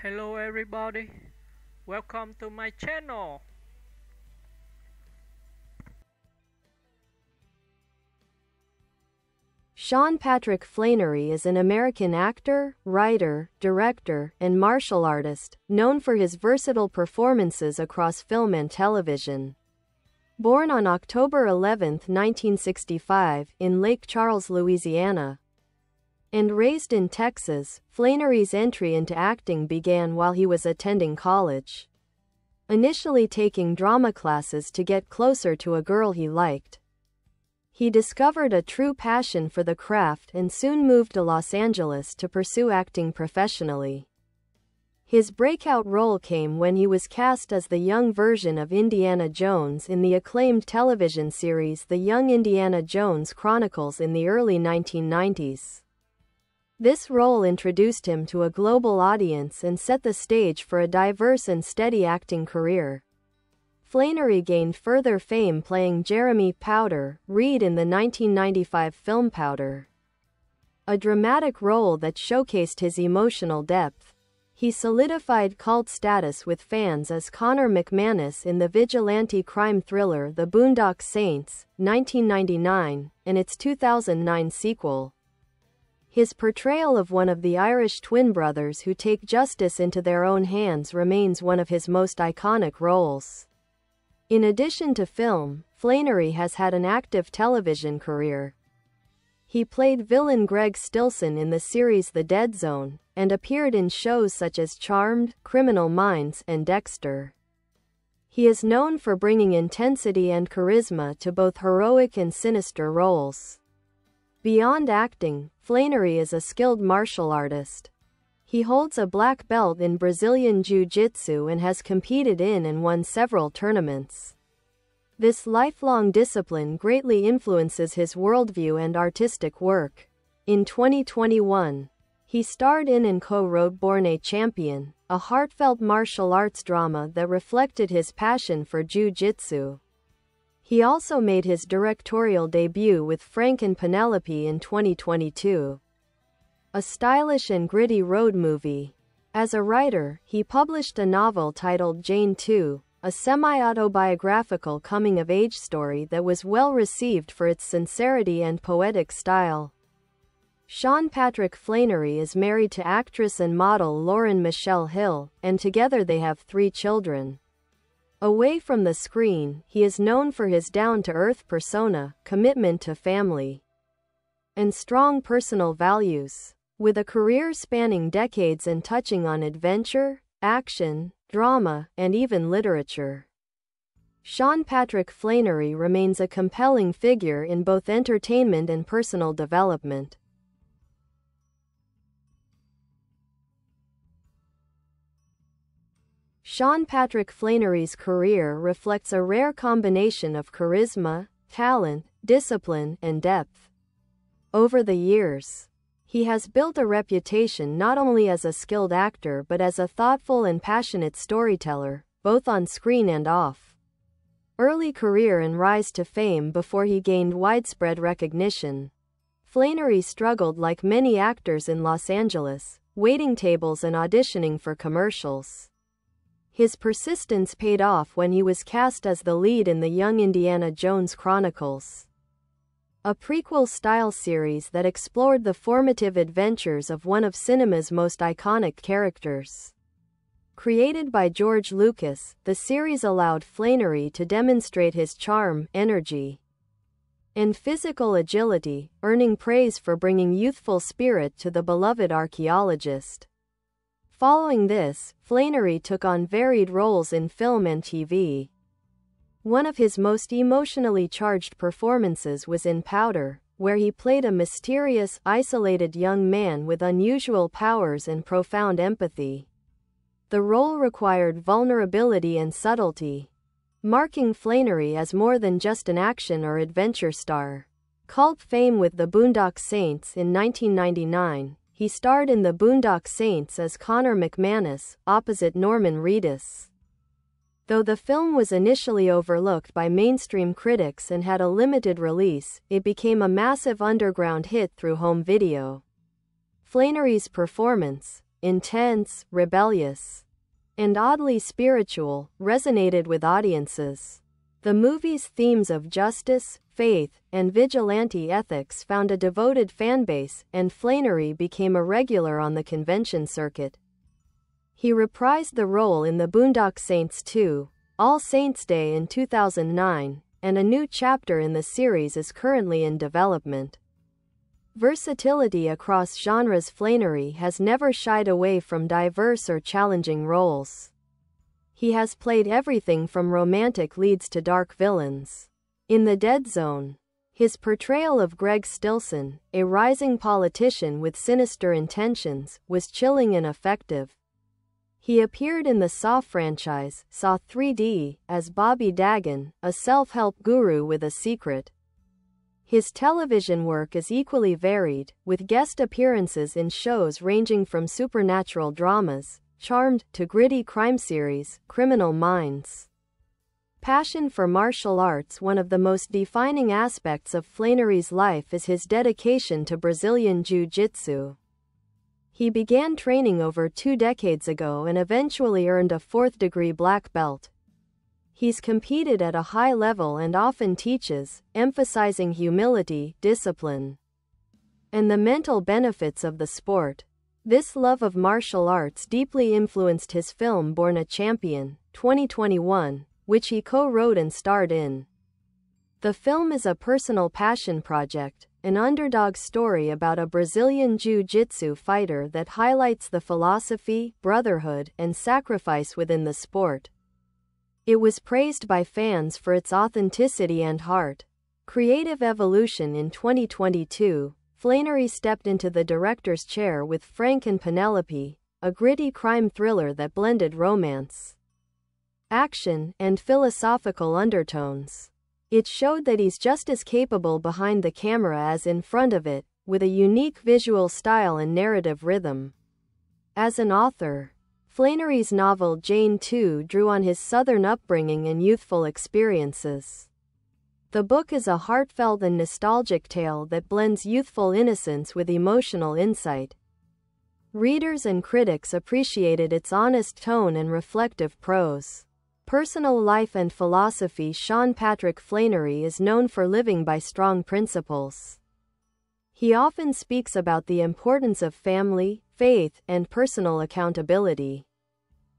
Hello everybody, welcome to my channel. Sean Patrick Flanery is an American actor, writer, director, and martial artist, known for his versatile performances across film and television. Born on October 11, 1965, in Lake Charles, Louisiana, and raised in Texas, Flanery's entry into acting began while he was attending college. Initially taking drama classes to get closer to a girl he liked, he discovered a true passion for the craft and soon moved to Los Angeles to pursue acting professionally. His breakout role came when he was cast as the young version of Indiana Jones in the acclaimed television series The Young Indiana Jones Chronicles in the early 1990s. This role introduced him to a global audience and set the stage for a diverse and steady acting career. Flanery gained further fame playing Jeremy Powder Reed in the 1995 film Powder, a dramatic role that showcased his emotional depth. He solidified cult status with fans as Connor MacManus in the vigilante crime thriller The Boondock Saints, 1999, and its 2009 sequel. His portrayal of one of the Irish twin brothers who take justice into their own hands remains one of his most iconic roles. In addition to film, Flanery has had an active television career. He played villain Greg Stilson in the series The Dead Zone, and appeared in shows such as Charmed, Criminal Minds, and Dexter. He is known for bringing intensity and charisma to both heroic and sinister roles. Beyond acting, Flanery is a skilled martial artist. He holds a black belt in Brazilian Jiu-Jitsu and has competed in and won several tournaments. This lifelong discipline greatly influences his worldview and artistic work. In 2021, he starred in and co-wrote Born a Champion, a heartfelt martial arts drama that reflected his passion for Jiu-Jitsu. He also made his directorial debut with Frank and Penelope in 2022, a stylish and gritty road movie. As a writer, he published a novel titled Jane 2, a semi-autobiographical coming-of-age story that was well received for its sincerity and poetic style. Sean Patrick Flanery is married to actress and model Lauren Michelle Hill, and together they have 3 children. Away from the screen, he is known for his down-to-earth persona, commitment to family, and strong personal values. With a career spanning decades and touching on adventure, action, drama, and even literature, Sean Patrick Flanery remains a compelling figure in both entertainment and personal development. Sean Patrick Flanery's career reflects a rare combination of charisma, talent, discipline, and depth. Over the years, he has built a reputation not only as a skilled actor but as a thoughtful and passionate storyteller, both on screen and off. Early career and rise to fame before he gained widespread recognition. Flanery struggled like many actors in Los Angeles, waiting tables and auditioning for commercials. His persistence paid off when he was cast as the lead in the Young Indiana Jones Chronicles, a prequel-style series that explored the formative adventures of one of cinema's most iconic characters. Created by George Lucas, the series allowed Flanery to demonstrate his charm, energy, and physical agility, earning praise for bringing youthful spirit to the beloved archaeologist. Following this, Flanery took on varied roles in film and TV. One of his most emotionally charged performances was in Powder, where he played a mysterious, isolated young man with unusual powers and profound empathy. The role required vulnerability and subtlety, marking Flanery as more than just an action or adventure star. Cult fame with the Boondock Saints in 1999. He starred in The Boondock Saints as Connor MacManus, opposite Norman Reedus. Though the film was initially overlooked by mainstream critics and had a limited release, it became a massive underground hit through home video. Flanery's performance, intense, rebellious, and oddly spiritual, resonated with audiences. The movie's themes of justice, faith, and vigilante ethics found a devoted fanbase, and Flanery became a regular on the convention circuit. He reprised the role in the Boondock Saints 2, All Saints' Day in 2009, and a new chapter in the series is currently in development. Versatility across genres. Flanery has never shied away from diverse or challenging roles. He has played everything from romantic leads to dark villains. In The Dead Zone, his portrayal of Greg Stilson, a rising politician with sinister intentions, was chilling and effective. He appeared in the Saw franchise, Saw 3D, as Bobby Dagan, a self-help guru with a secret. His television work is equally varied, with guest appearances in shows ranging from supernatural dramas, Charmed, to gritty crime series, Criminal Minds. Passion for martial arts. One of the most defining aspects of Flanery's life is his dedication to Brazilian Jiu-Jitsu. He began training over 2 decades ago and eventually earned a 4th-degree black belt. He's competed at a high level and often teaches, emphasizing humility, discipline, and the mental benefits of the sport. This love of martial arts deeply influenced his film Born a Champion, 2021, which he co-wrote and starred in. The film is a personal passion project, an underdog story about a Brazilian jiu-jitsu fighter that highlights the philosophy, brotherhood, and sacrifice within the sport. It was praised by fans for its authenticity and heart. Creative evolution. In 2022, Flanery stepped into the director's chair with Frank and Penelope, a gritty crime thriller that blended romance, action, and philosophical undertones. It showed that he's just as capable behind the camera as in front of it, with a unique visual style and narrative rhythm. As an author, Flanery's novel Jane 2 drew on his Southern upbringing and youthful experiences. The book is a heartfelt and nostalgic tale that blends youthful innocence with emotional insight. Readers and critics appreciated its honest tone and reflective prose. Personal life and philosophy. Patrick Flanery is known for living by strong principles. He often speaks about the importance of family, faith, and personal accountability.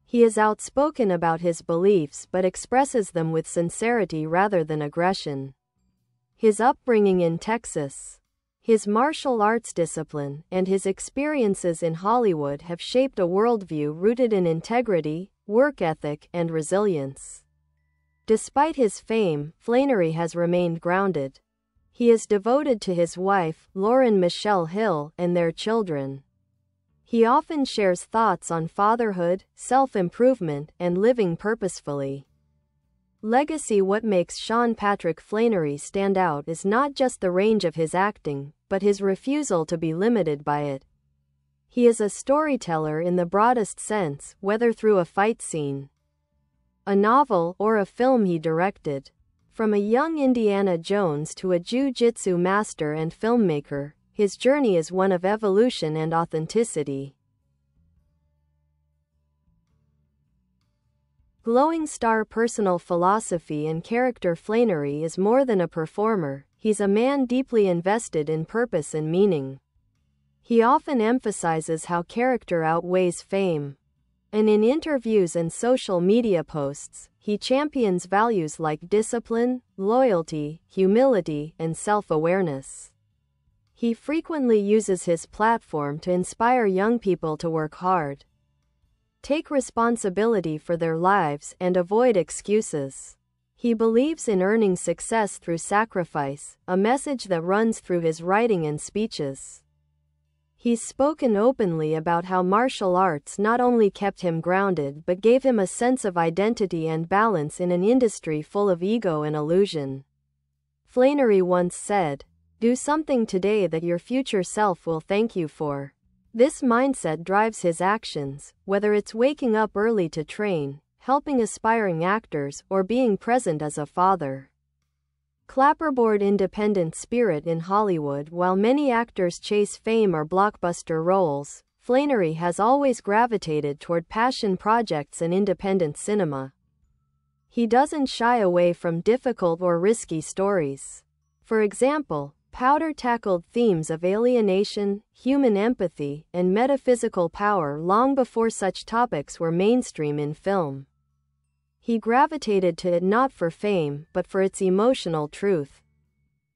He is outspoken about his beliefs but expresses them with sincerity rather than aggression. His upbringing in Texas, his martial arts discipline, and his experiences in Hollywood have shaped a worldview rooted in integrity, work ethic, and resilience. Despite his fame, Flanery has remained grounded. He is devoted to his wife, Lauren Michelle Hill, and their children. He often shares thoughts on fatherhood, self-improvement, and living purposefully. Legacy. What makes Patrick Flanery stand out is not just the range of his acting, but his refusal to be limited by it. He is a storyteller in the broadest sense, whether through a fight scene, a novel, or a film he directed. From a young Indiana Jones to a jiu-jitsu master and filmmaker, his journey is one of evolution and authenticity. Glowing star. Personal philosophy and character. Flanery is more than a performer, he's a man deeply invested in purpose and meaning. He often emphasizes how character outweighs fame. And in interviews and social media posts, he champions values like discipline, loyalty, humility, and self-awareness. He frequently uses his platform to inspire young people to work hard, take responsibility for their lives, and avoid excuses. He believes in earning success through sacrifice, a message that runs through his writing and speeches. He's spoken openly about how martial arts not only kept him grounded but gave him a sense of identity and balance in an industry full of ego and illusion. Flanery once said, "Do something today that your future self will thank you for." This mindset drives his actions, whether it's waking up early to train, helping aspiring actors, or being present as a father. Clapperboard. Independent spirit. In Hollywood. While many actors chase fame or blockbuster roles, Flanery has always gravitated toward passion projects and independent cinema. He doesn't shy away from difficult or risky stories. For example, Powder tackled themes of alienation, human empathy, and metaphysical power long before such topics were mainstream in film. He gravitated to it not for fame, but for its emotional truth.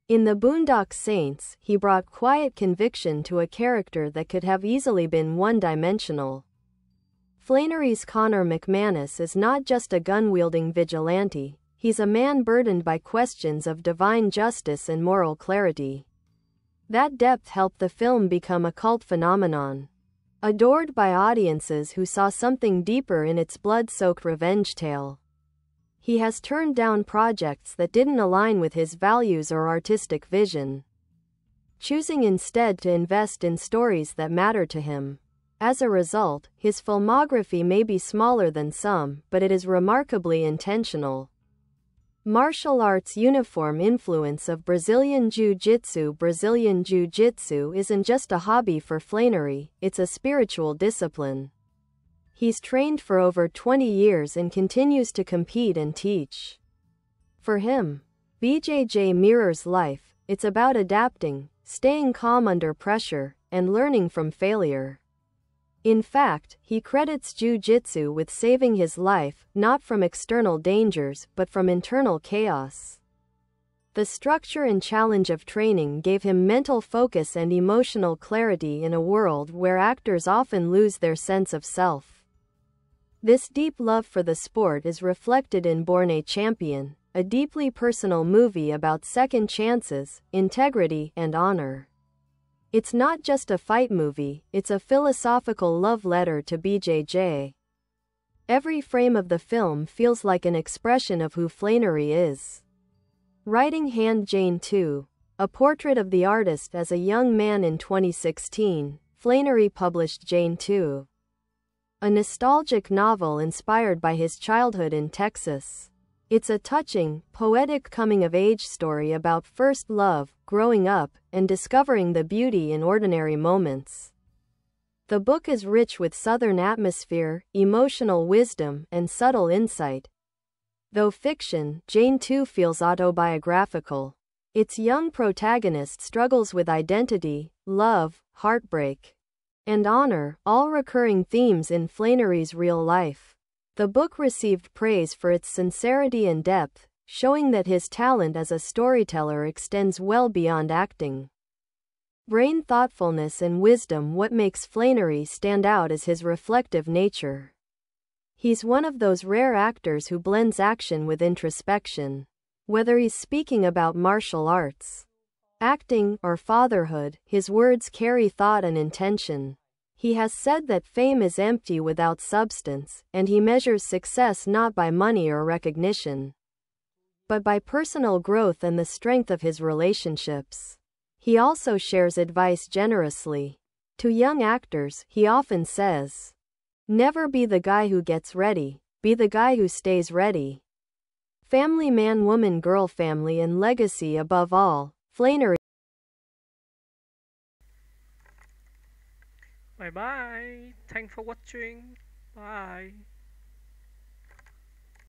In the Boondock Saints, he brought quiet conviction to a character that could have easily been one-dimensional. Flanery's Connor MacManus is not just a gun-wielding vigilante. He's a man burdened by questions of divine justice and moral clarity. That depth helped the film become a cult phenomenon, adored by audiences who saw something deeper in its blood-soaked revenge tale. He has turned down projects that didn't align with his values or artistic vision, choosing instead to invest in stories that matter to him. As a result, his filmography may be smaller than some, but it is remarkably intentional. Martial arts uniform influence of Brazilian Jiu-Jitsu. Brazilian Jiu-Jitsu isn't just a hobby for Flanery, it's a spiritual discipline. He's trained for over 20 years and continues to compete and teach. For him, BJJ mirrors life. It's about adapting, staying calm under pressure, and learning from failure. In fact, he credits jiu-jitsu with saving his life, not from external dangers, but from internal chaos. The structure and challenge of training gave him mental focus and emotional clarity in a world where actors often lose their sense of self. This deep love for the sport is reflected in Born a Champion, a deeply personal movie about second chances, integrity, and honor. It's not just a fight movie, it's a philosophical love letter to BJJ. Every frame of the film feels like an expression of who Flanery is. Writing Hand Jane 2, a portrait of the artist as a young man in 2016, Flanery published Jane 2, a nostalgic novel inspired by his childhood in Texas. It's a touching, poetic coming-of-age story about first love, growing up, and discovering the beauty in ordinary moments. The book is rich with Southern atmosphere, emotional wisdom, and subtle insight. Though fiction, Jane 2 feels autobiographical. Its young protagonist struggles with identity, love, heartbreak, and honor, all recurring themes in Flanery's real life. The book received praise for its sincerity and depth, showing that his talent as a storyteller extends well beyond acting. Brain thoughtfulness and wisdom. What makes Flanery stand out is his reflective nature. He's one of those rare actors who blends action with introspection. Whether he's speaking about martial arts, acting, or fatherhood, his words carry thought and intention. He has said that fame is empty without substance, and he measures success not by money or recognition, but by personal growth and the strength of his relationships. He also shares advice generously. To young actors, he often says, "Never be the guy who gets ready, be the guy who stays ready." Family man, woman, girl, family, and legacy above all. Flanery. Bye bye. Thanks for watching. Bye.